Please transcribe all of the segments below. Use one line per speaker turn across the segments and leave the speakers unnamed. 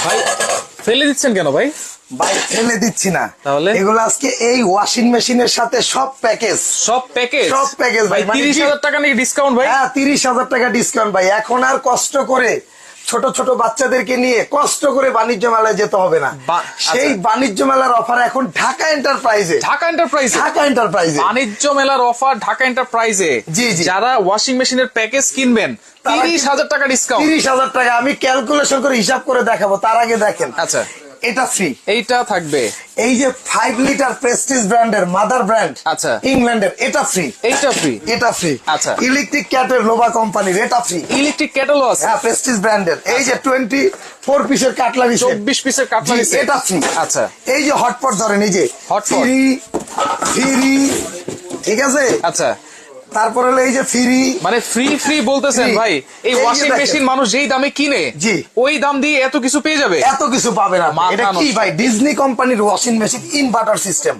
ভাই ফেলে দিচ্ছেন কেন ভাই?
ভাই ফেলে দিচ্ছি না,
তাহলে
এগুলো আজকে এই ওয়াশিং মেশিনের সাথে সব প্যাকেজ
ভাই
মানে
30,000 টাকা নাকি ডিসকাউন্ট ভাই?
হ্যাঁ 30,000 টাকা ডিসকাউন্ট ভাই। এখন আর কষ্ট করে ছোট ছোট বাচ্চাদেরকে নিয়ে কষ্ট করে বাণিজ্য মেলায় যেতে হবে না। সেই বাণিজ্য মেলার অফার এখন ঢাকা এন্টারপ্রাইজে
বাণিজ্য মেলার অফার ঢাকা এন্টারপ্রাইজে।
জি জি,
যারা ওয়াশিং মেশিনের প্যাকেজ কিনবেন 30,000 টাকা ডিসকাউন্ট।
30,000 টাকা আমি ক্যালকুলেশন করে হিসাব করে দেখাবো, তার আগে দেখেন।
আচ্ছা,
এটা ফ্রি,
এইটা থাকবে।
এই যে 5 লিটার প্রেস্টিজ ব্র্যান্ডের মাদার ব্র্যান্ড,
আচ্ছা
ইংল্যান্ডের, এটা ফ্রি, এটা ফ্রি।
আচ্ছা,
ইলেকট্রিক ক্যাটের নোভা কোম্পানির, এটা ফ্রি।
ইলেকট্রিক ক্যাটেলও আছে,
হ্যাঁ প্রেস্টিজ ব্র্যান্ডের। এই যে 24 পিসের কাটলারি,
24 পিসের কাটলারি,
এটা ফ্রি।
আচ্ছা,
এই যে হটপট ধরেন, এই যে
হটপট
ফ্রি, ঠিক আছে।
আচ্ছা,
তারপর হলো এই যে ফ্রি,
মানে ফ্রি বলতেছেন ভাই? এই ওয়াশিং মেশিন মানুষ যেই দামে কিনে,
জি,
ওই দাম দিয়ে এত কিছু পেয়ে যাবে?
এত কিছু পাবে না। এটা কি ভাই? ডিজনি কোম্পানির ওয়াশিং মেশিন, ইনভার্টার সিস্টেম।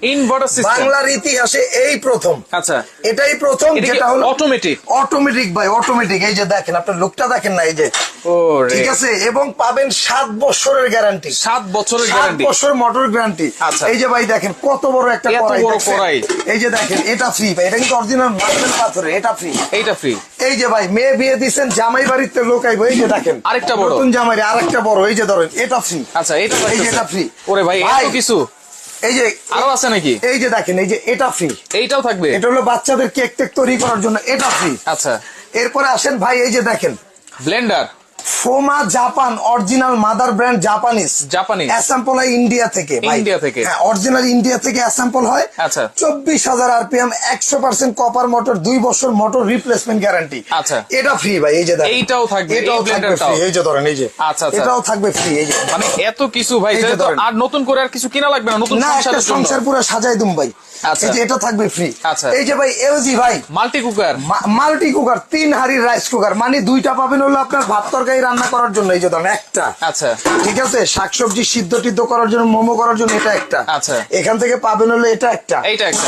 বাংলার ইতিহাসে এই প্রথম।
আচ্ছা,
এটাই প্রথম যেটা হলো
অটোমেটিক
ভাই, অটোমেটিক। এই যে দেখেন, আপনার লুকটা দেখেন না, এই যে, ঠিক আছে। এবং পাবেন 7 বছরের গ্যারান্টি,
7 বছরের গ্যারান্টি,
7 বছর মোটর গ্যারান্টি। এই যে ভাই দেখেন কত বড় একটা কড়াই। এই যে দেখেন, এটা ফ্রি ভাই, এটা কিন্তু অরিজিনাল মার্বেল পাথরের, এটা ফ্রি,
এইটা ফ্রি।
এই যে ভাই মেয়ে বিয়ে দিচ্ছেন, জামাই বাড়িতে লোক আইবো, এই যে দেখেন
আরেকটা বড়,
নতুন জামাই আরেকটা বড়, এই যে ধরেন, এটা ফ্রি।
আচ্ছা, এটা
ফ্রি।
ওরে ভাই এত কিছু,
এই যে
আরো আছে নাকি?
এই যে দেখেন, এই যে এটা ফ্রি,
এইটাও থাকবে।
এটা হলো বাচ্চাদের কেক টেক তৈরি করার জন্য, এটা ফ্রি।
আচ্ছা,
এরপরে আসেন ভাই, এই যে দেখেন
ব্লেন্ডার,
ফোমা Japan, original mother brand, Japanese assemble হয় ইন্ডিয়া থেকে, হ্যাঁ অরিজিনাল ইন্ডিয়া থেকে অ্যাসাম্পল হয়।
আচ্ছা,
24,000 আরপিএম, 100% কপার মোটর, 2 বছর মোটর রিপ্লেসমেন্ট গ্যারান্টি।
আচ্ছা,
এটা ফ্রি ভাই। এই যে দেখেন,
এইটাও থাকবে,
এটাও থাকবে ফ্রি। এই যে ধরেন, এই যে,
আচ্ছা,
এটাও থাকবে ফ্রি। এই যে
মানে এত কিছু ভাই, আর নতুন করে আর কিছু কিনা লাগবে না, নতুন
সংসার পুরো সাজাই দুম ভাই। এই যে এটা থাকবে ফ্রি।
আচ্ছা,
এই যে ভাই এলজি ভাই
মাল্টি কুকার
3 হাঁড়ির রাইস কুকার, মানে 2টা পাবেন হলো আপনার ভাত তরকারি রান্না করার জন্য, এই যে ধরেন একটা।
আচ্ছা,
ঠিক আছে, শাকসবজি সিদ্ধ টিদ্ধ করার জন্য, মোমো করার জন্য, এটা একটা।
আচ্ছা,
এখান থেকে পাবেন হলো এটা একটা।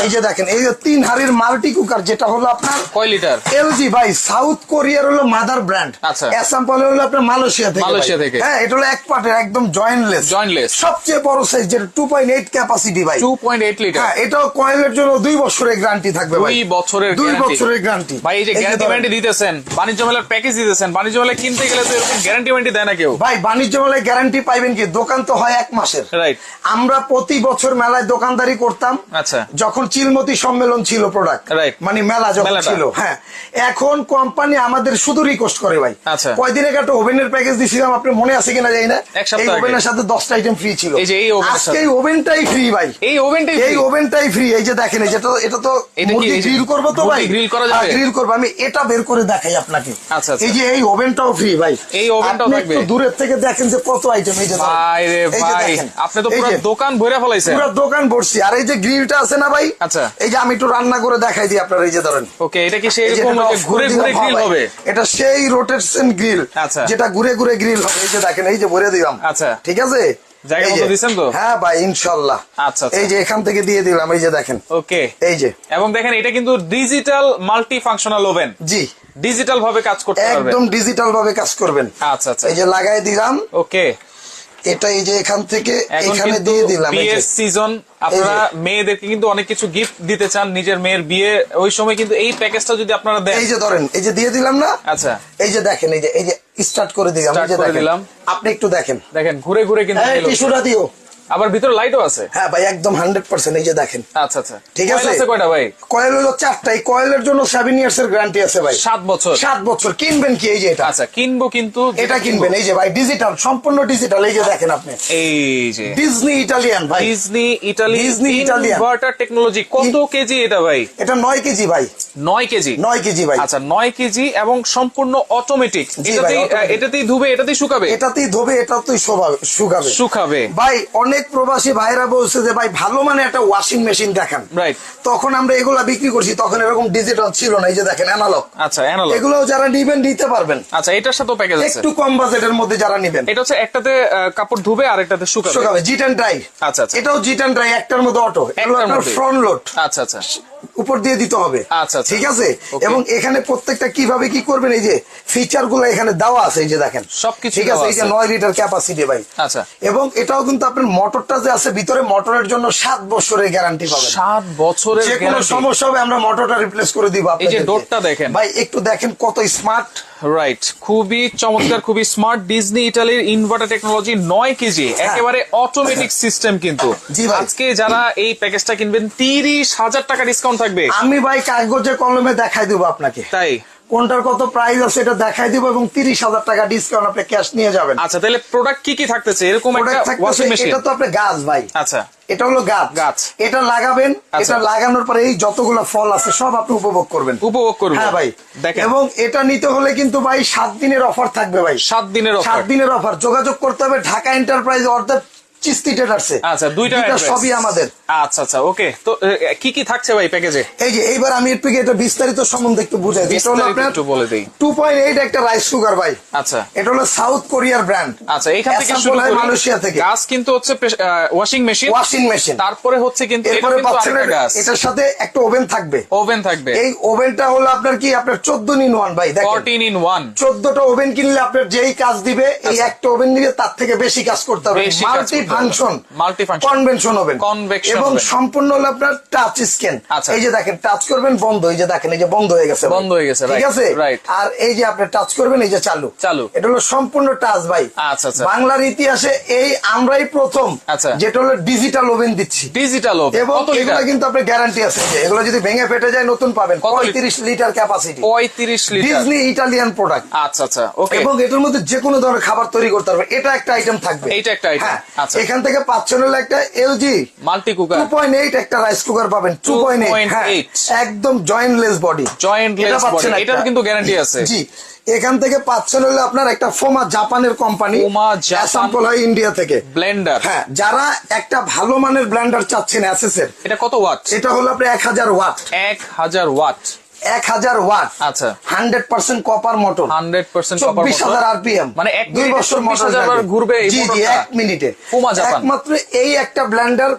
এই যে দেখেন, এই যে 3 হাঁড়ির মাল্টি কুকার, যেটা হলো আপনার
কয় লিটার?
এলজি ভাই, সাউথ কোরিয়ার হলো মাদার ব্র্যান্ড।
আচ্ছা,
অ্যাসাম্পল হলো আপনার মালয়েশিয়া থেকে। হ্যাঁ, এটা হলো এক পার্টের, একদম জয়েন্টলেস, সবচেয়ে বড় সাইজ, যেটা 2.8 ক্যাপাসিটি ভাই,
2.8 লিটার।
হ্যাঁ, এটাও কয়েলের জন্য 2 বছরের গ্যারান্টি থাকবে ভাই,
2 বছরের
গ্যারান্টি
ভাই। এই যে গ্যারান্টি দিতেছেন, বাণিজ্য মেলার প্যাকেজ দিতেছেন, বাণিজ্য মেলায় কিনতে গেলে তো এরকম গ্যারান্টি দেয় না কেউ
ভাই। বাণিজ্য মেলায় গ্যারান্টি পাইবেন কি? দোকান তো হয় 1 মাসের।
রাইট।
আমরা প্রতি বছর মেলায় দোকানদারি করতাম।
আচ্ছা,
যখন চিলমতি সম্মেলন ছিল, প্রোডাক্ট মানে মেলা যখন ছিল, হ্যাঁ। এখন কোম্পানি আমাদের শুধু রিকোয়েস্ট করে ভাই।
আচ্ছা,
কয়দিন আগে একটা ওভেনের প্যাকেজ দিছিলাম, আপনি মনে আছে কিনা জানি না। এই ওভেনের সাথে 10টা আইটেম ফ্রি ছিল। আজকে এই ওভেনটাই ফ্রি ভাই, এই ওভেনটাই ফ্রি। এই যে দেখেন, এটা তো গ্রিল করবো তো ভাই, গ্রিল করবো। আমি এটা বের করে দেখাই আপনাকে। এই যে এই ওভেনটাও ফ্রি ভাই,
এই ওভেনটাও থাকবে।
দূরের থেকে দেখেন যে কত আইটেম। এই যে
আপনি তো পুরো দোকান ভরে ফেলাইছেন,
পুরো দোকান ভরছি। আর এই যে গ্রিলটা আছে না ভাই,
আচ্ছা,
এই যে আমি একটু রান্না করে দেখাই দিই আপনার। এই যে ধরেন,
ওকে, এটা কি সেই রকম ঘুরে গ্রিল হবে?
এটা সেই রোটেশন গ্রিল, যেটা ঘুরে গ্রিল হবে। এই যে দেখেন, এই যে ভরে দিলাম।
আচ্ছা,
ঠিক আছে,
জায়গা মতো দিবেন তো?
হ্যাঁ ভাই, ইনশাআল্লাহ।
আচ্ছা,
এই যে এখান থেকে দিয়ে দিলাম। এই যে দেখেন,
ওকে,
এই যে,
এবং দেখেন এটা কিন্তু ডিজিটাল মাল্টি ফাংশনাল ওভেন। জি, ডিজিটাল ভাবে কাজ করতে পারবে,
একদম ডিজিটাল ভাবে কাজ করবেন।
আচ্ছা আচ্ছা,
এই যে লাগাই দিলাম।
ওকে,
এটা এই যে এখান থেকে এখানে দিয়ে দিলাম।
বিয়ের সিজন, আপনারা মেয়েদেরকে কিন্তু অনেক কিছু গিফট দিতে চান, নিজের মেয়ের বিয়ে, ওই সময় কিন্তু এই প্যাকেজটা যদি আপনারা দেন।
এই যে ধরেন, এই যে দিয়ে দিলাম না।
আচ্ছা,
এই যে দেখেন, এই যে স্টার্ট করে দিলাম। আপনি একটু দেখেন
ঘুরে কিন্তু
টিস্যুটা দিও।
আবার ভিতরে লাইটও আছে।
হ্যাঁ ভাই, একদম 100%। এই যে দেখেন।
আচ্ছা আচ্ছা,
ঠিক আছে।
কয়টা ভাই?
কয়েল হলো 4টা। কয়েলের জন্য 7 ইয়ার্স এর গ্যারান্টি আছে ভাই।
7 বছর।
7 বছর। কিনবেন কি? এই যে এটা।
আচ্ছা, কিনবো, কিন্তু
এটা কিনবেন। এই যে ভাই, ডিজিটাল, সম্পূর্ণ ডিজিটাল। এই যে দেখেন আপনি,
এই যে
ডিজনি ইটালিয়ান ভাই,
ডিজনি ইটালিয়ান ইনভার্টার টেকনোলজি। কত কেজি এটা ভাই?
এটা 9 কেজি ভাই।
9 কেজি?
9 কেজি ভাই।
আচ্ছা, 9 কেজি এবং সম্পূর্ণ অটোমেটিক। এটাতেই ধুবে, এটাতেই শুকাবে,
এটাতেই ধোবে, এটাতেই শুকাবে ভাই। অনেক প্রবাসী ভাইরা বলছে যে ভাই ভালো মানে একটা ওয়াশিং মেশিন দেখান। রাইট। তখন আমরা এগুলা বিক্রি করছি, তখন এরকম ডিজিটাল ছিল না। এই যে দেখেন, অ্যানালগ। আচ্ছা, অ্যানালগ। এগুলো যারা নিবেন নিতে পারবেন। আচ্ছা, এটার সাথে প্যাকেজ আছে, একটু কম বাজেটের মধ্যে যারা নিবেন। এটা হচ্ছে একটাতে কাপড় ধুবে আর একটাতে শুকাবে। জিট এন্ড ড্রাই। আচ্ছা আচ্ছা, এটাও জিট এন্ড ড্রাই, একটার মধ্যে অটো। এগুলো আপনার ফ্রন্ট লোড। আচ্ছা আচ্ছা, উপর দিয়ে দিতে হবে।
আচ্ছা,
ঠিক আছে। এবং এখানে প্রত্যেকটা কিভাবে কি করবেন, এই যে ফিচার গুলো এখানে দেওয়া আছে, এই যে দেখেন
সবকিছু
ঠিক আছে। এই যে 9 লিটার ক্যাপাসিটি ভাই।
আচ্ছা,
এবং এটাও কিন্তু আপনার মোটরটা যে আছে ভিতরে, মোটরের জন্য 7 বছরের গ্যারান্টি পাবেন।
7 বছরের
যে কোনো সমস্যা হবে আমরা মোটরটা রিপ্লেস করে দিব।
এই যে ডোরটা দেখেন
ভাই, একটু দেখেন কত স্মার্ট।
রাইট, খুবই চমৎকার, খুবই স্মার্ট। ডিজনি ইটালির ইনভার্টার টেকনোলজি, 9 কেজি, একেবারে অটোমেটিক সিস্টেম। কিন্তু আজকে যারা এই প্যাকেজটা কিনবেন 30,000 টাকা ডিসকাউন্ট থাকবে।
আমি ভাই কাগজে কলমে দেখাই দেবো আপনাকে,
তাই
কোনটার কত প্রাইস আছে এটা দেখাই দিব, এবং 30,000 টাকা ডিসকাউন্ট আপনি ক্যাশ নিয়ে যাবেন।
আচ্ছা, তাহলে প্রোডাক্ট কি কি থাকতেছে? এরকম একটা ওয়াশিং মেশিন।
এটা তো আপনি গাছ ভাই।
আচ্ছা,
এটা হলো গাছ। এটা লাগাবেন, এটা লাগানোর পরে এই যতগুলো ফল আছে সব আপনি উপভোগ করবেন। হ্যাঁ ভাই, দেখেন। এবং এটা নিতে হলে কিন্তু ভাই 7 দিনের অফার থাকবে ভাই। 7 দিনের অফার। যোগাযোগ করতে হবে ঢাকা এন্টারপ্রাইজ অর্থাৎ চিস্তি ট্রেডার্সে।
আচ্ছা, দুইটা
সবই আমাদের।
আচ্ছা, ওকে। তো কি কি থাকছে ভাই প্যাকেজে?
এই যে এইবার আমি একটু এটা বিস্তারিত সম্বন্ধে একটু বুঝাই দিই। এটা হলো আপনার
একটু বলে দেই।
2.8 একটা রাইস কুকার ভাই।
আচ্ছা,
এটা হলো সাউথ কোরিয়ার ব্র্যান্ড।
আচ্ছা, এখান থেকে শুরু করি, মালয়েশিয়া থেকে। গাছ কিন্তু হচ্ছে ওয়াশিং মেশিন। তারপরে হচ্ছে কিন্তু
এরপরে পাচ্ছেন এটার সাথে একটা ওভেন থাকবে। এই ওভেনটা হলো আপনার কি, আপনার 14-in-1 ভাই। দেখেন
14-in-1।
14টা ওভেন কিনলে আপনার যেই কাজ দিবে, এই একটা ওভেন নিলে তার থেকে বেশি কাজ করতে হবে। মাল্টি ফাংশন কনভেনশন ওভেন, এবং সম্পূর্ণ হলো আপনার টাচ স্ক্যান। এই যে দেখেন টাচ করবেন বন্ধ, এই যে দেখেন এই যে বন্ধ হয়ে গেছে। ঠিক আছে। আর এই যে আপনি টাচ করবেন, এই যে চালু। এটা হলো সম্পূর্ণ টাচ ভাই।
আচ্ছা,
বাংলার ইতিহাসে এই আমরাই প্রথম যেটা হলো ডিজিটাল ওভেন দিচ্ছি। এবং এগুলো কিন্তু আপনার গ্যারান্টি আছে, যে এগুলো যদি ভেঙে ফেটে যায় নতুন পাবেন। 35 litre capacity.
35 litre.
Disney Italian product.
আচ্ছা, ওকে।
এবং এটার মধ্যে যে কোনো ধরনের খাবার তৈরি করতে পারবে। এটা একটা আইটেম থাকবে।
আচ্ছা,
এখান থেকে পাচ্ছেন হলো একটা এলজি
মাল্টি কুকার
2.8 একটা রাইস কুকার পাবেন। 2.8 একদম জয়েন্টলেস বডি।
এটার কিন্তু গ্যারান্টি আছে।
জি, এখান থেকে পাচ্ছেন হলো আপনার একটা ফোমা, জাপানের কোম্পানি। স্যাম্পল হয় ইন্ডিয়া থেকে।
ব্লেন্ডার।
হ্যাঁ, যারা একটা ভালো মানের ব্লেন্ডার চাচ্ছেন অ্যাসেসের।
এটা কত ওয়াট?
এটা হলো আপনার 1000 ওয়াট।
1000 ওয়াট।
1000 ওয়াট।
আচ্ছা,
100% copper motor.
100% copper motor.
24,000 RPM.
মানে 2 বছর 24,000 বার ঘুরবে এই মোটরটা।
1 মিনিটে।
জাপান।
একমাত্র এই একটা ব্লেন্ডার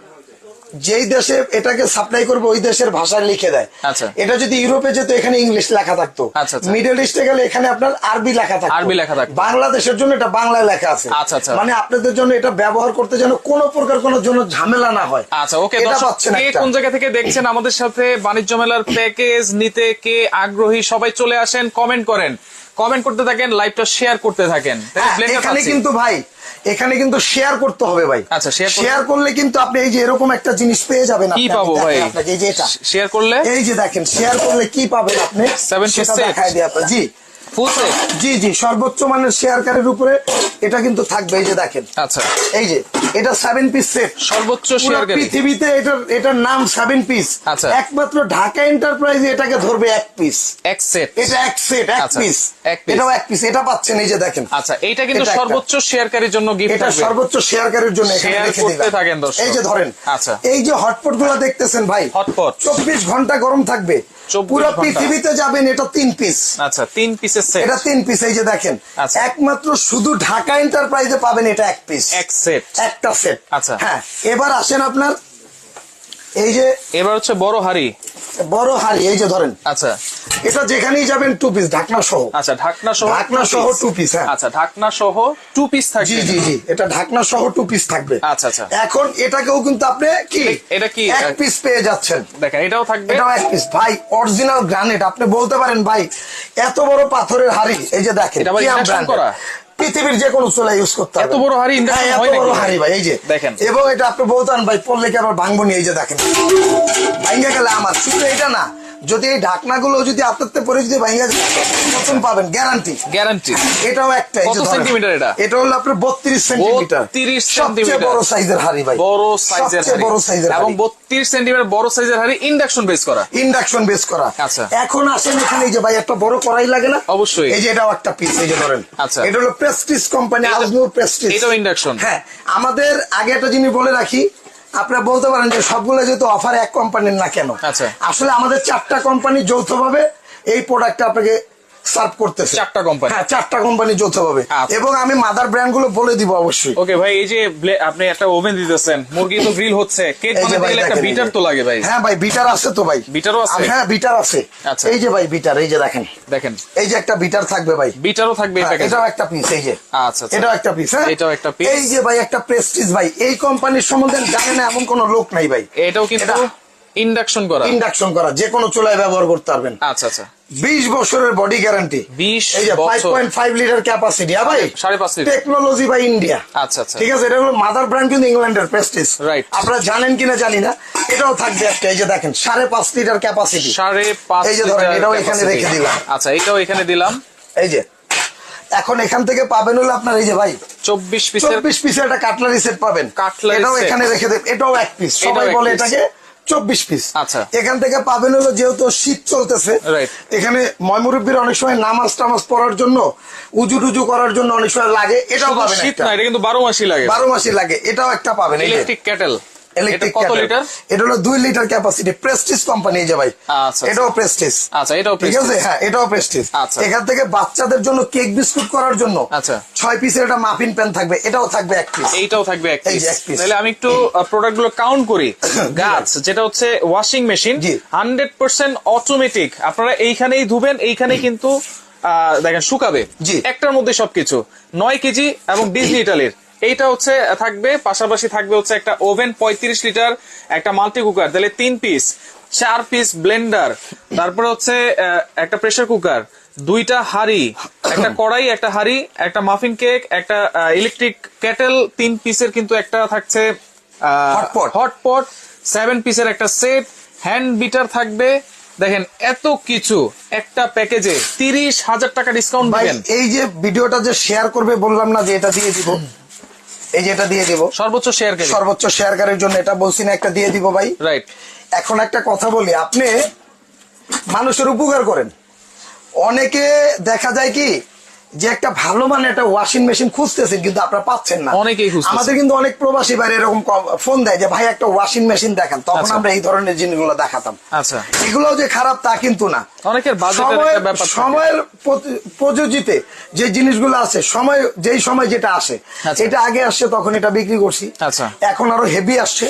যেই দেশে এটাকে সাপ্লাই করবে ওই দেশের ভাষায় লিখে দেয়।
আচ্ছা,
এটা যদি ইউরোপে যেত এখানে ইংলিশ লেখা থাকতো।
আচ্ছা,
মিডল ইস্টে গেলে এখানে আপনার আরবি লেখা থাকতো। বাংলাদেশের জন্য এটা বাংলায় লেখা আছে।
আচ্ছা,
মানে আপনাদের জন্য এটা ব্যবহার করতে যেন কোনো প্রকার কোনো জন্য ঝামেলা না হয়।
আচ্ছা, ওকে। কে কোন জায়গা থেকে দেখছেন আমাদের সাথে বাণিজ্য মেলার প্যাকেজ নিতে কে আগ্রহী, সবাই চলে আসেন, কমেন্ট করেন, কমেন্ট করতে থাকেন, লাইভটা শেয়ার করতে থাকেন।
এখানে কিন্তু ভাই, এখানে কিন্তু শেয়ার করতে হবে ভাই।
আচ্ছা,
শেয়ার করলে কিন্তু আপনি এই যে এরকম একটা জিনিস পেয়ে যাবেন।
কি পাবো ভাই?
এই যে এটা
শেয়ার করলে,
এই যে দেখেন শেয়ার করলে কি পাবেন আপনি, সেটা দেখাই দিই আপনার। জি,
ফুল সেট।
জি, সর্বোচ্চ মানের শেয়ারকারের উপরে এটা কিন্তু থাকবে। এই যে দেখেন।
আচ্ছা,
এই যে এটা 7 পিস সেট,
সর্বোচ্চ শেয়ারকারী
পৃথিবীতে। এটার নাম 7 পিস।
আচ্ছা,
একমাত্র ঢাকা এন্টারপ্রাইজ এটাকে ধরবে এক পিস,
এক সেট।
এটা এক সেট, এক পিস। এটাও এক পিস, এটা পাচ্ছেন এই যে দেখেন।
আচ্ছা, এইটা কিন্তু সর্বোচ্চ শেয়ারকারীর জন্য গিফট থাকবে।
এটা সর্বোচ্চ শেয়ারকারীর জন্য এখানে
শেয়ার
রেখে
করতে থাকেন দর্শক।
এই যে ধরেন।
আচ্ছা,
এই যে হটপট গুলো দেখতেছেন ভাই,
হটপট
24 ঘন্টা গরম থাকবে। পুরো পৃথিবীতে যাবেন এটা 3 পিস।
আচ্ছা, 3 পিসের সেট।
এটা 3 পিস। এই যে দেখেন, একমাত্র শুধু ঢাকা এন্টারপ্রাইজে পাবেন এটা এক পিস,
এক সেট,
একটা সেট।
আচ্ছা,
হ্যাঁ, এবার আসেন আপনার এই যে,
এবার হচ্ছে বড় হাড়ি।
এই যে ধরেন।
আচ্ছা,
এটা যেখানেই যাবেন 2 পিস, ঢাকনা সহ।
আচ্ছা, ঢাকনা সহ
2 পিস। হ্যাঁ,
আচ্ছা, ঢাকনা সহ 2 পিস থাকবে।
জি, এটা ঢাকনা সহ 2 পিস থাকবে।
আচ্ছা,
এখন এটাকেও কিন্তু আপনি কি,
এটা কি
এক পিস পেয়ে যাচ্ছেন।
দেখেন, এটাও থাকবে,
এটাও এক পিস ভাই। Original granite. আপনি বলতে পারেন ভাই এত বড় পাথরের হাড়ি। এই যে দেখেন,
এটা ভাই ইন্ডাকশন করা,
পৃথিবীর যে কোনো চুলা ইউজ করতে হবে।
এত বড় হাড়ি ইন্ডাকশন হয় নাকি?
এত বড় হাড়ি ভাই, এই যে
দেখেন।
এবং এটা আপনি বলতেন ভাই পড়লে কি আবার ভাঙবো নি। এই যে দেখেন, ভাঙে গেলে আমার শুধু এটা না, যদি এই ঢাকনাগুলো যদি আপনাতে পরে যদি ভাঙে যায় নতুন পাবেন, গ্যারান্টি। এটাও একটা।
কত সেন্টিমিটার এটা?
এটা হলো আপনার 32 সেন্টিমিটার।
32 সেন্টিমিটার
বড় সাইজের হাড়ি ভাই,
বড় সাইজের হাড়ি, এবং 32 সেন্টিমিটার বড় সাইজের হাড়ি, ইন্ডাকশন বেস করা। আচ্ছা,
এখন আসেন এখানে, এই যে ভাই একটা বড় কড়াই লাগে না?
অবশ্যই।
এই যে এটাও একটা পিস। এই যে ধরেন।
আচ্ছা,
এটা হলো প্রেস্টিজ কোম্পানি, আজনুর প্রেস্টিজ।
এটাও ইন্ডাকশন।
হ্যাঁ, আমাদের আগে একটা জিনিস বলে রাখি, আপনারা বলতে পারেন যে সবগুলো যেহেতু অফার এক কোম্পানির না কেন।
আচ্ছা,
আসলে আমাদের 4টা কোম্পানি যৌথভাবে এই প্রোডাক্টটা আপনাকে সার্ভ করতেছে।
4টা কোম্পানি?
হ্যাঁ 4টা কোম্পানি যৌথভাবে। এবং আমি মাদার ব্র্যান্ড গুলো বলে দিব অবশ্যই।
ওকে ভাই, এই যে আপনি একটা ওভেন দিতেছেন, মুরগি তো গ্রিল হচ্ছে, কেক বানাতে গেলে একটা বিটার তো লাগে ভাই।
হ্যাঁ ভাই বিটার আছে তো ভাই।
বিটারও আছে?
হ্যাঁ বিটার আছে।
আচ্ছা,
এই যে ভাই বিটার, এই যে দেখেন এই যে একটা বিটার থাকবে ভাই।
বিটারও থাকবে এই প্যাকেজে?
এটাও একটা পিস, এই যে।
আচ্ছা,
এটাও একটা পিস। হ্যাঁ
এটাও একটা পিস।
এই যে ভাই একটা প্রেস্টিজ ভাই, এই কোম্পানির সম্বন্ধে জানে না এমন কোন লোক নাই ভাই।
এটাও কিন্তু ইন্ডাকশন করা,
যে কোনো চুলায় ব্যবহার করতে পারবেন।
আচ্ছা আচ্ছা।
20 বছরের বডি গ্যারান্টি।
20
এই যে 5.5 লিটার ক্যাপাসিটি। হ্যাঁ ভাই
5.5 লিটার
টেকনোলজি বাই ইন্ডিয়া।
আচ্ছা আচ্ছা,
ঠিক আছে। এটা হলো মাদার ব্র্যান্ড কিন্তু ইংল্যান্ডের প্রেস্টিজ।
রাইট।
আপনারা জানেন কিনা জানি না। এটাও থাকবে একটা, এই যে দেখেন 5.5 লিটার ক্যাপাসিটি।
5.5
এই যে ধরেন এটাও এখানে রেখে দিলাম।
আচ্ছা, এটাও এখানে দিলাম।
এই যে এখন এখান থেকে পাবেন হলো আপনার এই যে ভাই
24
পিসের একটা কাটলারি সেট পাবেন। এটাও এখানে রেখে দেব। এটাও এক পিস। সবাই বলে এটাকে 24 পিস।
আচ্ছা,
এখান থেকে পাবেন হলো, যেহেতু শীত চলতেছে, এখানে ময়মুরব্বীর অনেক সময় নামাজ টামাজ পড়ার জন্য, উজু টুজু করার জন্য অনেক সময় লাগে। এটাও পাবেন।
শীত না, এটা কিন্তু 12 মাসই লাগে।
12 মাসই লাগে। এটাও একটা পাবেন।
Electric kettle. কত লিটার?
এটা হলো 2 লিটার ক্যাপাসিটি। প্রেস্টিজ কোম্পানি, এই যে ভাই।
আচ্ছা,
এটাও প্রেস্টিজ।
আচ্ছা, এটাও
ঠিক আছে। হ্যাঁ এটাও প্রেস্টিজ।
আচ্ছা,
এখান থেকে বাচ্চাদের জন্য কেক বিস্কুট করার জন্য 6 পিসের একটা মাফিন প্যান থাকবে। এটাও থাকবে এক পিস।
এইটাও থাকবে এক পিস। তাহলে আমি একটু প্রোডাক্ট গুলো কাউন্ট করি। গাছ, যেটা হচ্ছে ওয়াশিং মেশিন, 100% অটোমেটিক। আপনারা এইখানেই ধুবেন, এইখানেই কিন্তু দেখেন শুকাবে। একটার মধ্যে সবকিছু। 9 কেজি এবং ডিজনি ইটালির। এইটা হচ্ছে থাকবে। পাশাপাশি থাকবে হচ্ছে একটা ওভেন 35 লিটার, একটা মাল্টি কুকার, তাহলে 3 পিস, 4 পিস ব্লেন্ডার, তারপরে হচ্ছে একটা প্রেসার কুকার, 2টা হাঁড়ি, একটা কড়াই, একটা হাঁড়ি, একটা মাফিন কেক, একটা ইলেকট্রিক কেটেল, 3 পিসের কিন্তু একটা থাকছে হটপট, 7 পিসের একটা সেট, হ্যান্ড বিটার থাকবে। দেখেন এত কিছু একটা প্যাকেজে 30,000 টাকা ডিসকাউন্ট দিবেন।
এই যে ভিডিওটা যে শেয়ার করবে বললাম না, যে এটা দিয়ে দিব, এই যে এটা দিয়ে দিব সর্বোচ্চ শেয়ারকারীর জন্য। এটা বলছি না, একটা দিয়ে দিব ভাই।
রাইট।
এখন একটা কথা বলি, আপনি মানুষের উপকার করেন। অনেকে দেখা যায় কি, যে একটা ভালো মানে একটা ওয়াশিং মেশিন খুঁজতেছেন, কিন্তু আপনারা পাচ্ছেন না।
অনেকেই খুঁজতেছেন।
আমাদের কিন্তু অনেক প্রবাসী বাইরে এরকম ফোন দেয় যে ভাই একটা ওয়াশিং মেশিন দেখান, তখন আমরা এই ধরনের জিনিসগুলো দেখাতাম।
আচ্ছা,
এগুলো যে খারাপ তা কিন্তু না।
অনেকের বাজেটের ব্যাপার,
সময়ের প্রযোজিতে যে জিনিসগুলো আছে, যেই সময় যেটা আসে, এটা আগে আসছে তখন এটা বিক্রি করছি।
আচ্ছা,
এখন আরো হেভি আসছে।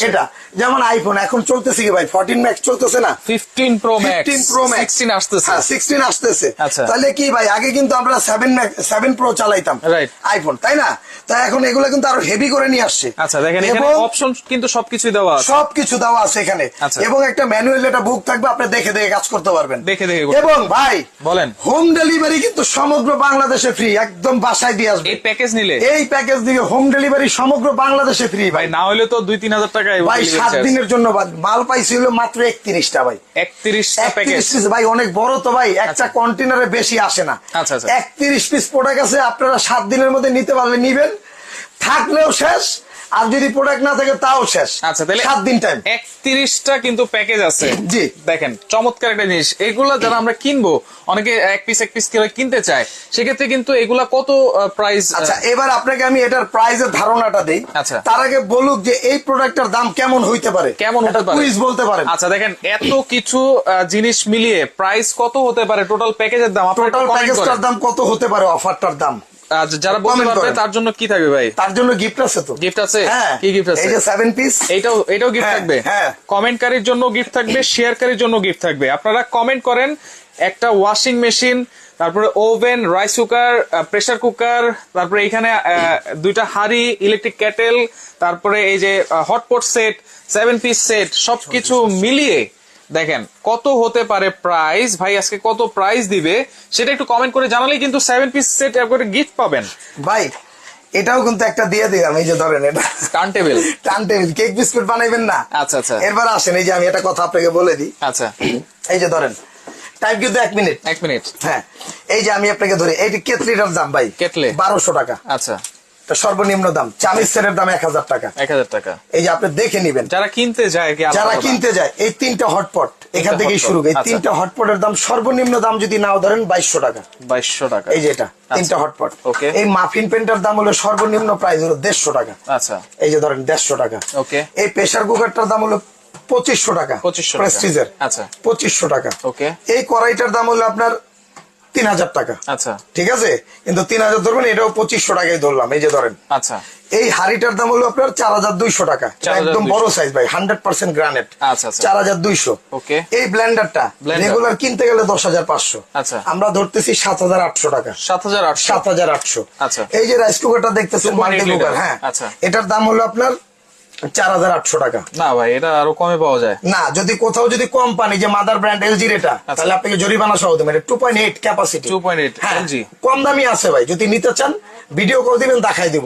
এটা যেমন আইফোন এখন চলতেছে কি ভাই, 14 ম্যাক্স চলতেছে না,
15 প্রো ম্যাক্স,
16
আসতেছে।
16 আসতেছে। তাহলে কি ভাই, আগে কিন্তু আমরা 7 প্রো চালাইতাম আইফোন, তাই না? তাই এখন এগুলো কিন্তু আরো হেভি করে নিয়ে আসছে।
আচ্ছা, দেখেন এখানে অপশন কিন্তু সবকিছু দেওয়া আছে এখানে। এবং একটা ম্যানুয়াল, একটা বুক থাকবে, আপনি দেখে দেখে কাজ করতে পারবেন। এবং ভাই বলেন, হোম ডেলিভারি কিন্তু সমগ্র বাংলাদেশে ফ্রি, একদম বাসায় দিয়ে আসবে। এই প্যাকেজ নিলে,
হোম ডেলিভারি সমগ্র বাংলাদেশে ফ্রি ভাই।
না হলে তো 2-3 হাজার টাকা
ভাই 7 দিনের জন্য। মাল পাইছিল মাত্র 31টা ভাই।
31টা প্যাকেজ
ভাই, অনেক বড় তো ভাই, একটা কন্টেনারে বেশি আসে না। 31 পিস প্রোডাক্ট আছে, আপনারা 7 দিনের মধ্যে নিতে পারলে নিবেন, থাকলেও শেষ, আর যদি প্রোডাক্ট না থাকে তাও শেষ।
আচ্ছা, তাহলে
7 দিন টাইম।
31টা কিন্তু প্যাকেজ আছে।
জি,
দেখেন চমৎকার একটা জিনিস। এগুলা যারা আমরা কিনবো, অনেকে এক পিস করে কিনতে চায়, সেক্ষেত্রে কিন্তু এগুলা কত প্রাইস?
আচ্ছা, এবার আপনাকে আমি এটার প্রাইসের ধারণাটা দেই।
আচ্ছা,
তার আগে বলুক যে এই প্রোডাক্টের দাম কেমন হইতে পারে, কুইজ বলতে পারেন।
আচ্ছা, দেখেন এত কিছু জিনিস মিলিয়ে প্রাইস কত হতে পারে, টোটাল প্যাকেজের দাম,
টোটাল প্যাকেজটার দাম কত হতে পারে, অফারটার দাম
যারা বলতে পারবে তার জন্য কি থাকবে ভাই?
তার জন্য গিফট আছে তো।
গিফট আছে?
হ্যাঁ,
কি গিফট আছে?
এই যে 7 পিস,
এটাও গিফট থাকবে।
হ্যাঁ,
কমেন্টকারীর জন্য গিফট থাকবে, শেয়ারকারীর জন্য গিফট থাকবে। আপনারা কমেন্ট করেন একটা ওয়াশিং মেশিন, তারপরে oven, rice cooker, pressure cooker, তারপরে এখানে 2টা হাঁড়ি, ইলেকট্রিক কেটেল, তারপরে এই যে হটপট সেট, 7 পিস সেট, সবকিছু মিলিয়ে দেখেন কত হতে পারে প্রাইস। ভাই আজকে কত প্রাইস দিবে সেটা একটু কমেন্ট করে জানালেই কিন্তু 7 পিস সেট করে গিফট পাবেন ভাই।
এটাও কিন্তু একটা দিয়ে দিলাম, এই যে ধরেন, এটা টার্ন টেবিল কেক বিস্কুট বানাইবেন না?
আচ্ছা আচ্ছা,
এরপর আসেন, এই যে আমি একটা কথা আপনাকে বলে দিই।
আচ্ছা,
এই যে ধরেন, টাইম কিন্তু 1 মিনিট। হ্যাঁ, এই যে আমি আপনাকে ধরি, এই কেটলিটার দাম ভাই, কেটলে 1200 টাকা। আচ্ছা, সর্বনিম্ন দাম। চামিচ সেটের দাম 1000 টাকা। 1000 টাকা। এই যে আপনি দেখে নিবেন, যারা কিনতে যায় এই 3টা হটপট এখান থেকেই শুরু। এই 3টা হটপটের দাম সর্বনিম্ন দাম যদি নাও ধরেন 2200 টাকা। 2200 টাকা। এই যে এটা 3টা হটপট। ওকে। এই মাফিন পেন্টার দাম হলো সর্বনিম্ন প্রাইস হলো 150 টাকা। আচ্ছা, এই যে ধরেন 150 টাকা। ওকে। এই প্রেসার কুকারটার দাম হলো 2500 টাকা। প্রেস্টিজের। আচ্ছা, 2500 টাকা। ওকে। এই কড়াইটার দাম হলো আপনার 3000 টাকা।
আচ্ছা
ঠিক আছে, কিন্তু 3000 ধরবেন, এটাও 2500 টাকায় ধরলাম। এই যে ধরেন,
আচ্ছা
এই হাড়িটার দাম হলো আপনার 4200 টাকা, একদম বড় সাইজ ভাই, 100% গ্রানাইট।
আচ্ছা
4200।
ওকে।
এই ব্লেন্ডারটা রেগুলার কিনতে গেলে 10500,
আচ্ছা
আমরা ধরতেছি 7800 টাকা। 7800।
আচ্ছা।
এই যে রাইস কুকারটা দেখতেছেন, মাল্টি কুকার, হ্যাঁ,
আচ্ছা,
এটার দাম হলো আপনার 4800 টাকা।
না ভাই, এটা আরো কমে পাওয়া যায়
না, যদি কোথাও যদি কোম্পানি যে মাদার ব্র্যান্ড এলজির এটা, তাহলে আপনাকে জরিমানা সহ দেবেন। 2.8 ক্যাপাসিটি,
2.8 এলজি,
কম দামি আছে ভাই। যদি নিতে চান ভিডিও করে দিবেন, দেখাই দিব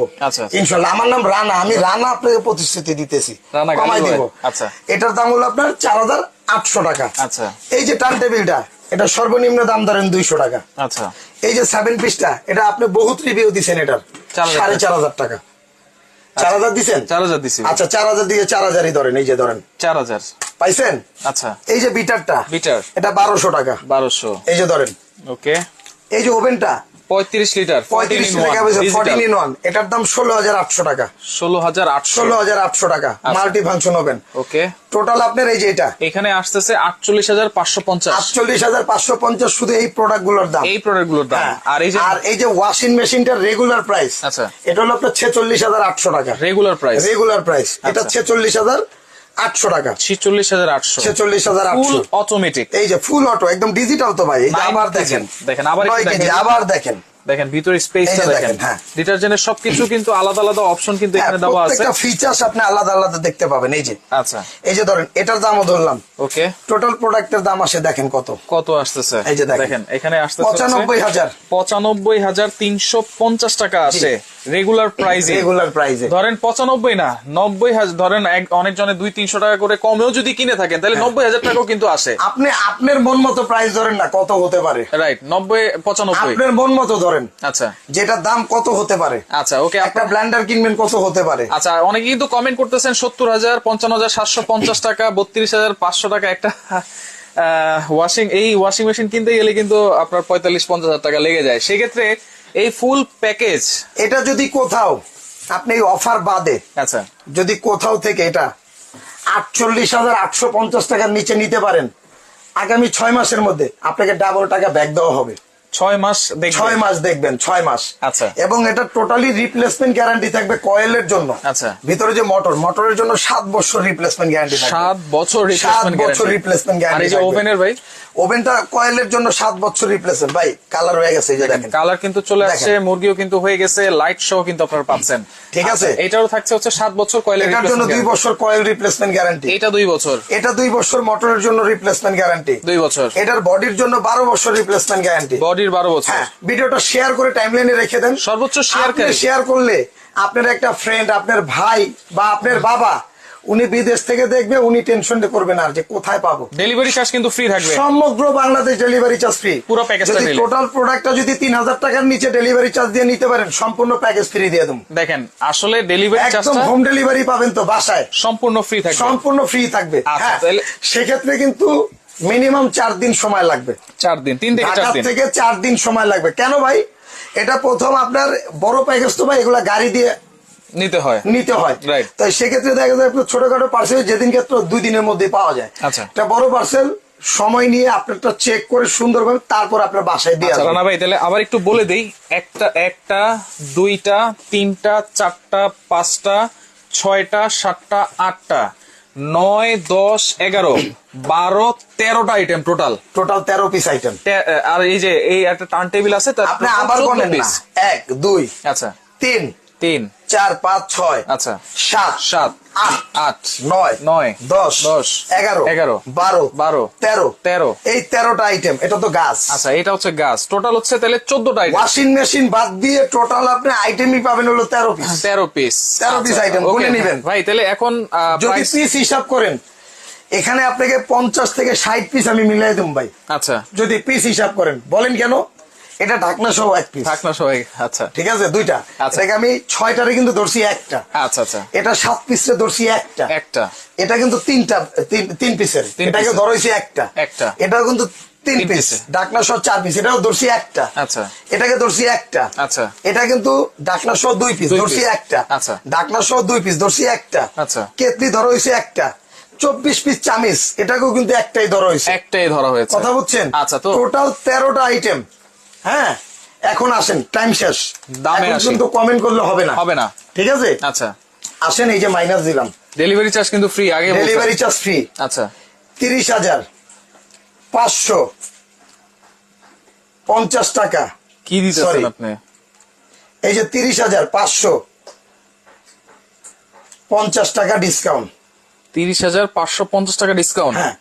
ইনশাল্লাহ। আমার নাম রানা, আমি রানা আপনাকে প্রতিশ্রুতি দিতেছি, কমাই দিব।
আচ্ছা,
এটার দাম হলো আপনার 4800 টাকা।
আচ্ছা।
এই যে টার্ন টেবিলটা, এটা সর্বনিম্ন দাম ধরেন 200 টাকা।
আচ্ছা। এই
যে 7 পিসটা, এটা আপনি বহুত রিভিউ দিচ্ছেন, এটার 4500 টাকা। 4000 দিচ্ছেন?
4000 দিছি।
আচ্ছা, 4000 দিয়ে 4000ই ধরেন। এই যে ধরেন
4000
পাইছেন।
আচ্ছা। এই
যে বিটার এটা 1200 টাকা।
1200।
এই যে ধরেন, ওকে। এই যে ওভেনটা
35 লিটার,
14 in 1, এটার দাম 16800 টাকা। 16800 টাকা, মাল্টি ফাংশন ওভেন। ওকে। টোটাল আপনার এই যে এটা
এখানে আসতেছে 48550।
48550 শুধু এই প্রোডাক্ট গুলোর দাম, আর এই যে ওয়াশিং মেশিনটার রেগুলার প্রাইস, আচ্ছা, এটা হলো আপনার 46800 টাকা। রেগুলার প্রাইস এটা 46800 টাকা।
46800 অটোমেটিক।
এই যে ফুল অটো, একদম ডিজিটাল তো ভাই। এই যে আবার দেখেন, আবার দেখেন
ভিতরে স্পেসটা দেখেন। ডিটারজেন্টের সবকিছু কিন্তু আলাদা আলাদা অপশন কিন্তু এখানে দেওয়া আছে,
প্রত্যেকটা ফিচারস আপনি আলাদা আলাদা দেখতে পাবেন। এই যে, আচ্ছা, এই যে ধরেন এটার দামও ধরলাম।
ওকে।
টোটাল প্রোডাক্টের দাম আসে, দেখেন কত আসতেছে। এই যে দেখেন, এখানে আসতেছে
95350 টাকা আসে রেগুলার প্রাইসে। ধরেন 95 না, 90000, ধরেন অনেকজনে 200-300 টাকা করে কমেও যদি কিনে থাকেন, তাহলে 90000 টাকাও কিন্তু আসে।
আপনি আপনার মন মতো প্রাইস ধরেন না, কত হতে পারে। রাইট,
90-95
আপনার মন মতো ধরেন।
আচ্ছা,
যেটা দাম কত হতে পারে। আচ্ছা, ওকে। একটা ব্লেন্ডার কিনবেন, কত হতে পারে।
আচ্ছা, অনেকে কিন্তু কমেন্ট করতেছেন 70000, 55750 টাকা, 32500 টাকা একটা ওয়াশিং মেশিন কিনতে গেলে কিন্তু আপনার 45-50 টাকা লেগে যায়। সেক্ষেত্রে এই ফুল প্যাকেজ,
এটা যদি কোথাও আপনি অফার বাদে, আচ্ছা, যদি কোথাও থেকে এটা 48,850 টাকার নিচে নিতে পারেন, আগামী 6 মাসের মধ্যে আপনাকে ডাবল টাকা ব্যাক দেওয়া হবে।
6 মাস
দেখবেন 6 মাস। আচ্ছা। এবং এটা টোটালি রিপ্লেসমেন্ট গ্যারান্টি থাকবে কয়েলের জন্য। আচ্ছা। ভিতরে যে মোটরের জন্য 7 বছর রিপ্লেসমেন্ট গ্যারান্টি থাকবে।
7 বছর রিপ্লেসমেন্ট গ্যারান্টি।
আর এই যে ওভেনের ভাই, ওভেনটা কয়েলের জন্য 7 বছর রিপ্লেসমেন্ট। ভাই কালার হয়ে গেছে, এই যে দেখেন,
কালার কিন্তু চলে আসছে, মুরগিও কিন্তু হয়ে গেছে, লাইট সহ কিন্তু আপনারা পাচ্ছেন। ঠিক আছে। এটারও থাকছে হচ্ছে 7 বছর কয়েলের
রিপ্লেসমেন্ট। এটার জন্য 2 বছর কয়েল রিপ্লেসমেন্ট গ্যারান্টি।
এটা 2 বছর।
এটা 2 বছর মোটরের জন্য রিপ্লেসমেন্ট গ্যারান্টি।
2 বছর।
এটার বডির জন্য 12 বছর রিপ্লেসমেন্ট গ্যারান্টি।
বডির 12 বছর।
হ্যাঁ, ভিডিওটা শেয়ার করে টাইমলাইনে রেখে দেন।
সর্বোচ্চ
শেয়ার করলে আপনার একটা ফ্রেন্ড, আপনার ভাই বা আপনার বাবা, উনি বিদেশ থেকে দেখবে, উনি টেনশন করবে না যে কোথায় পাবো।
ডেলিভারি চার্জ কিন্তু ফ্রি থাকবে,
সমগ্র বাংলাদেশ ডেলিভারি চার্জ ফ্রি।
পুরো প্যাকেজটা নিলে
টোটাল প্রোডাক্টটা যদি 3000 টাকার নিচে ডেলিভারি চার্জ দিয়ে নিতে পারেন, সম্পূর্ণ প্যাকেজ ফ্রি দিয়ে দেব।
দেখেন, আসলে ডেলিভারি চার্জটা
একদম হোম ডেলিভারি পাবেন তো, বাসায় সম্পূর্ণ ফ্রি থাকবে। হ্যাঁ, সেক্ষেত্রে কিন্তু মিনিমাম 4 দিন সময় লাগবে।
4 দিন, 3
থেকে 4 দিন সময় লাগবে। কেন ভাই? এটা প্রথম আপনার বড় প্যাকেজ তো ভাই, এগুলা গাড়ি দিয়ে নিতে হয়। তাই সেক্ষেত্রে দেখা যায় ছোটখাটো পার্সেল যেদিন ক্ষেত্রে 2 দিনের মধ্যে পাওয়া যায়। আচ্ছা, একটা বড় পার্সেল সময় নিয়ে আপনারটা চেক করে সুন্দরভাবে তারপর আপনার বাসায় দিয়ে আসবেন।
রানা ভাই, তাহলে আবার একটু বলে দেই, একটা, 2টা, 3টা, 4টা, 5টা, 6টা, 7টা, 8টা, 9, 10, 11, 12, 13টা আইটেম, টোটাল
13 পিস আইটেম।
আর এই যে এই একটা টার্ন টেবিল আছে,
আপনি আবার বলেন না, 1, 2, আচ্ছা, 3, 4, 5, 6, আচ্ছা, 7, 8, 9, 10, 11, 12, 13 এই 13টা আইটেম। এটা তো গাছ। আচ্ছা,
এটা হচ্ছে গাছ। টোটাল হচ্ছে তাহলে 14টা আইটেম।
ওয়াশিং মেশিন বাদ দিয়ে টোটাল আপনি আইটেমই পাবেন হলো 13 পিস।
13 পিস
আইটেম গুনে নেবেন
ভাই। তাহলে এখন
যদি পিস হিসাব করেন, এখানে আপনাকে 50 থেকে 60 পিস আমি মিলাই দেব ভাই। আচ্ছা, যদি পিস হিসাব করেন, বলেন কেন? এটা ঢাকনা সহ 1 পিস। আচ্ছা, ঠিক আছে, 2টা। এটাকে আমি 6টারে কিন্তু ধরছি একটা। আচ্ছা, এটা 7 পিসে ধরছি একটা। এটা কিন্তু 3 পিসের, এটাকে ধরছি একটা। এটা কিন্তু 3 পিস, ঢাকনা সহ 4 পিস, এটাও ধরছি একটা। আচ্ছা, এটাকে ধরছি একটা। আচ্ছা, এটা কিন্তু ঢাকনা সহ 2 পিস, ধরছি একটা। আচ্ছা, ঢাকনা সহ 2 পিস, ধরছি একটা। আচ্ছা, কেতলি ধরা হয়েছে একটা। 24 পিস চামিচ, এটাকেও কিন্তু একটাই ধরা হয়েছে। কথা বুঝছেন? আচ্ছা, তো টোটাল 13টা আইটেম হ্যাঁ এখন আসেন, টাইম শেষ,
দামে
এখন
আসি।
কিন্তু কমেন্ট করলে হবে না,
হবে না।
ঠিক আছে,
আচ্ছা
আসেন, এই যে মাইনাস দিলাম,
ডেলিভারি চার্জ কিন্তু ফ্রি, আগে
ডেলিভারি চার্জ ফ্রি।
আচ্ছা
30,550 টাকা
কি দিতেছেন আপনি?
এই যে 30,550 টাকা ডিসকাউন্ট,
30,550 টাকা ডিসকাউন্ট।
হ্যাঁ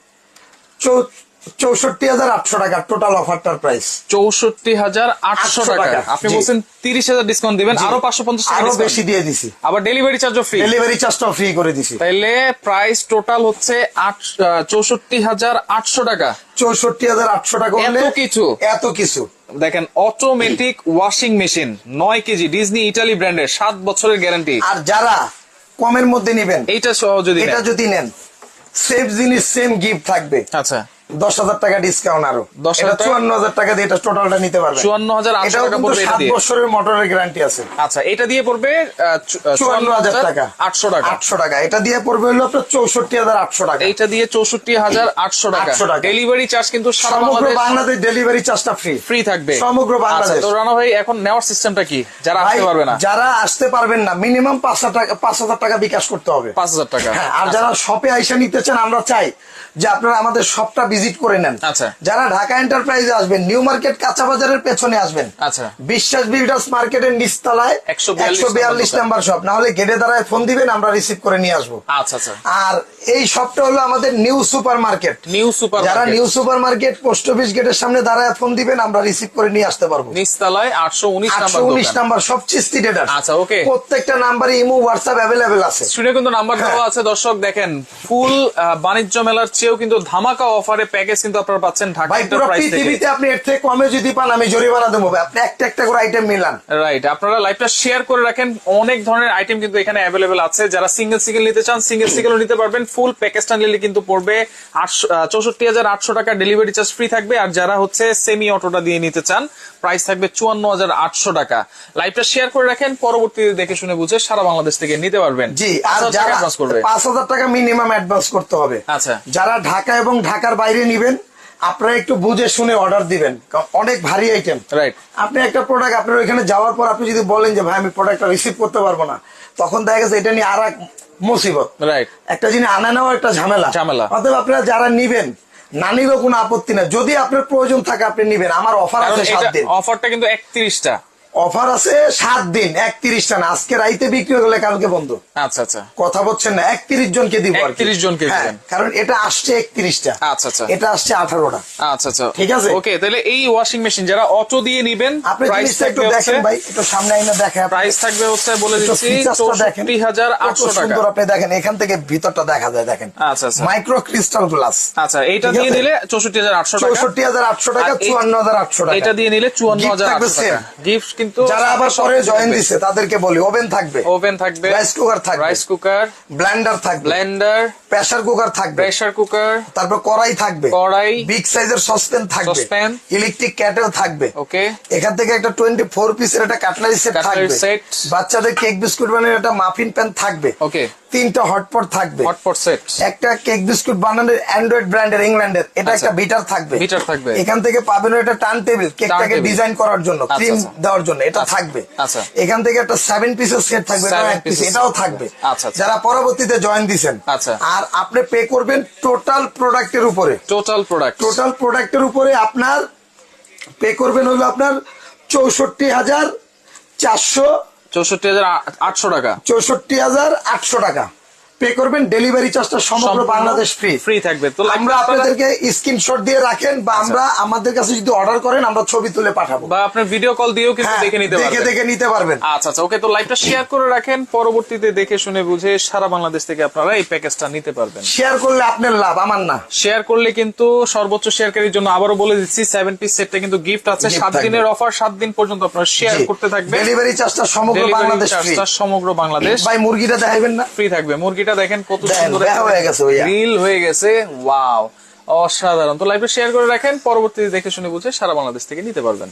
64,800 টাকা টোটাল অফারটার প্রাইস,
64,800 টাকা। আপনি বলছেন 30,000 ডিসকাউন্ট দিবেন, আরো 550 টাকা
আরো
discount।
বেশি দিয়ে দিছি,
আবার ডেলিভারি চার্জও ফ্রি,
ডেলিভারি চার্জটাও ফ্রি করে দিছি।
তাইলে প্রাইস টোটাল হচ্ছে 64,800 টাকা।
64,800 টাকা হলে এত কিছু
দেখেন, automatic washing machine 9 KG, Disney Italy ব্র্যান্ডের, 7 বছরের গ্যারান্টি।
আর যারা কমের মধ্যে নিবেন,
এইটা সহ যদি
এটা যদি নেন, সেম জিনিস সেম গিফট থাকবে।
আচ্ছা
10,000 টাকা ডিসকাউন্ট, আরো
10,000 টাকা,
54,000 টাকা দিয়ে এটা টোটালটা নিতে পারবেন।
54,800 টাকা পড়বে এটা
7
দিয়ে।
বছরের মোটরের গ্যারান্টি আছে।
আচ্ছা এটা দিয়ে পড়বে
54,000 টাকা,
800 টাকা।
800 টাকা এটা দিয়ে পড়বে হলো আপনার 64,800 টাকা।
এইটা দিয়ে 64,800 টাকা।
800 টাকা।
ডেলিভারি চার্জ কিন্তু সারা
সমগ্র
বাংলাদেশ
বাংলাদেশ ডেলিভারি চার্জটা ফ্রি,
ফ্রি থাকবে
সমগ্র
আচ্ছা,
বাংলাদেশ।
তো রানা ভাই এখন নেওয়ার সিস্টেমটা কি, যারা আসতে পারবে না?
যারা আসতে পারবেন না, মিনিমাম 5,000 টাকা বিকাশ করতে হবে,
5,000 টাকা।
হ্যাঁ, আর যারা শপে আইসা নিতে চান, আমরা চাই যে আপনারা আমাদের শপটা ভিজিট করে নেন।
আচ্ছা।
যারা ঢাকা এন্টারপ্রাইজে আসবেন, নিউ মার্কেট কাঁচা বাজারের পেছনে আসবেন,
আচ্ছা
বিশ্বাস বিল্ডার্স মার্কেটের নিচতলায় 142 নাম্বার শপ, না হলে গেটে দাঁড়ায় ফোন দিবেন, আমরা রিসিভ করে নিয়ে আসবো।
আচ্ছা আচ্ছা।
আর এই শপটা হলো আমাদের নিউ সুপার মার্কেট, যারা new super market post office গেটের সামনে দাঁড়ায় ফোন দিবেন, আমরা রিসিভ করে নিয়ে আসতে পারবো।
নিচতলায় 819
নাম্বার সব চিস্তি ডেটার।
আচ্ছা ওকে,
প্রত্যেকটা নাম্বারে ইমো হোয়াটসঅ্যাপ অ্যাভেলেবেল আছে,
শুনে কিন্তু নাম্বার দেওয়া আছে। দর্শক দেখেন, ফুল বাণিজ্য মেলার চেয়েও কিন্তু ধামাকা অফারে প্যাকেজ কিন্তু আপনারা পাচ্ছেন ঢাকা
ভাই। পুরো
এন্টারপ্রাইজ থেকে।
পৃথিবীতে আপনি এর থেকে কমে যদি পান, আমি জরিমানা দেবো ভাই। আপনি একটা একটা করে আইটেম মিলান,
রাইট। আপনারা লাইভটা শেয়ার করে রাখেন, অনেক ধরনের আইটেম কিন্তু এখানে অ্যাভেলেবেল আছে। যারা সিঙ্গেল নিতে চান, সিঙ্গেলও নিতে পারবেন। ফুল প্যাকেজটা নিলে কিন্তু পড়বে 64,800 টাকা, ডেলিভারি চার্জ ফ্রি থাকবে। আর যারা হচ্ছে সেমি অটোটা দিয়ে নিতে চান, প্রাইস থাকবে 54,800 টাকা। লাইভটা শেয়ার করে রাখেন, পরবর্তীতে দেখে শুনে বুঝে সারা বাংলাদেশ থেকে নিতে পারবেন।
জি, আর যারা 5,000 টাকা মিনিমাম অ্যাডভান্স করতে হবে।
আচ্ছা,
যারা ঢাকা এবং ঢাকার বাইরে নিবেন, আপনারা একটু বুঝে শুনে অর্ডার দিবেন, অনেক ভারী আইটেম।
রাইট।
আপনি একটা প্রোডাক্ট আপনার ওইখানে যাওয়ার পর আপনি যদি বলেন যে ভাই আমি প্রোডাক্টটা রিসিভ করতে পারবো না, তখন দেখা গেছে এটা নিয়ে আর এক মুসিবত।
রাইট।
একটা জিনিস আনা নেওয়া একটা ঝামেলা। অতএব আপনারা যারা নিবেন, না নিলেও কোনো আপত্তি না, যদি আপনার প্রয়োজন থাকে আপনি নিবেন। আমার অফার আছে 7 দিন,
অফারটা কিন্তু 31টা
অফার আছে 7 দিন, 31টা না। আজকে রাইতে বিক্রি হয়ে গেলে কালকে বন্ধ।
আচ্ছা আচ্ছা,
কথা বলছেন না, 31 জনকে দিব।
31 জনকে দিবেন,
কারণ এটা আসছে 31টা।
আচ্ছা আচ্ছা,
এটা আসছে 18টা।
আচ্ছা আচ্ছা,
ঠিক আছে।
ওকে, তাহলে এই ওয়াশিং মেশিন যারা অটো দিয়ে নিবেন,
আপনি জিনিসটা একটু দেখেন ভাই, একটু সামনে আইনা দেখেন।
প্রাইস থাকবে হচ্ছে বলে দিচ্ছি 64,800 টাকা।
সুন্দর, আপনি দেখেন এখান থেকে ভিতরটা দেখা যায়, দেখেন।
আচ্ছা আচ্ছা,
মাইক্রো ক্রিস্টাল গ্লাস।
আচ্ছা, এটা দিয়ে নিলে 64,800 টাকা,
64,800 টাকা, 54,800 টাকা।
এটা দিয়ে নিলে 54,800 টাকা। গিফট কিন্তু
যারা আবার পরে জয়েন দিছে তাদেরকে বলি, ওভেন থাকবে,
ওভেন থাকবে,
রাইস কুকার থাকবে,
রাইস কুকার,
ব্লেন্ডার থাকবে,
ব্লেন্ডার,
প্রেসার কুকার থাকবে,
প্রেসার কুকার,
তারপর কড়াই থাকবে,
কড়াই,
বিগ সাইজের সসপ্যান থাকবে,
সসপ্যান,
ইলেকট্রিক কেটেল থাকবে।
ওকে,
এখান থেকে একটা 24 পিসের একটা কাটলারি সেট থাকবে, বাচ্চাদের কেক বিস্কুট বানানোর একটা মাফিন প্যান থাকবে।
ওকে,
3টা হটপট থাকবে,
হটপট সেট,
একটা কেক বিস্কুট বানানোর অ্যান্ড্রয়েড ব্র্যান্ডের ইংল্যান্ডের, এটা একটা বিটার থাকবে,
বিটার থাকবে।
এখান থেকে পাবেন একটা টার্ন টেবিল, কেকটাকে ডিজাইন করার জন্য, ক্রিম দেওয়ার জন্য, এটা থাকবে।
আচ্ছা,
এখান থেকে একটা 7 পিসের সেট থাকবে, এটাও থাকবে।
আচ্ছা,
যারা পরবর্তীতে জয়েন দিবেন,
আচ্ছা, আর
আপনি পে করবেন টোটাল প্রোডাক্টের উপরে,
টোটাল
প্রোডাক্টের উপরে আপনার পে করবেন হলো আপনার 64,800 টাকা, 64,800 টাকা পে করবেন। ডেলিভারি চার্জটা সমগ্র বাংলাদেশ ফ্রি
থাকবে। তো
আমরা আপনাদেরকে স্ক্রিনশট দিয়ে রাখেন, বা আমরা আমাদের কাছে যদি অর্ডার করেন, আমরা ছবি তুলে পাঠাবো,
বা আপনার ভিডিও কল দিয়েও কিন্তু দেখে নিতে পারবেন। আচ্ছা আচ্ছা, ওকে। তো লাইভটা শেয়ার করে রাখেন, পরবর্তীতে দেখে শুনে বুঝে সারা বাংলাদেশ থেকে আপনারা এই প্যাকেজটা নিতে পারবেন।
শেয়ার করলে আপনার লাভ, আমার না।
শেয়ার করলে কিন্তু সর্বোচ্চ শেয়ারকারীর জন্য আবারও বলে দিচ্ছি 7 পিস সেটটা কিন্তু গিফট আছে। 7 দিনের অফার, 7 দিন পর্যন্ত আপনারা শেয়ার করতে থাকবেন।
ডেলিভারি চার্জটা সমগ্র বাংলাদেশ ফ্রি,
সমগ্র বাংলাদেশ।
ভাই মুরগিটা দেখাবেন না,
ফ্রি থাকবে। মুরগিটা দেখেন কত সুন্দর
হয়ে গেছে,
গ্রিল হয়ে গেছে, ওয়াও, অসাধারণ। তো লাইভে শেয়ার করে রাখেন, পরবর্তীতে দেখে শুনে বুঝে সারা বাংলাদেশ থেকে নিতে পারবেন।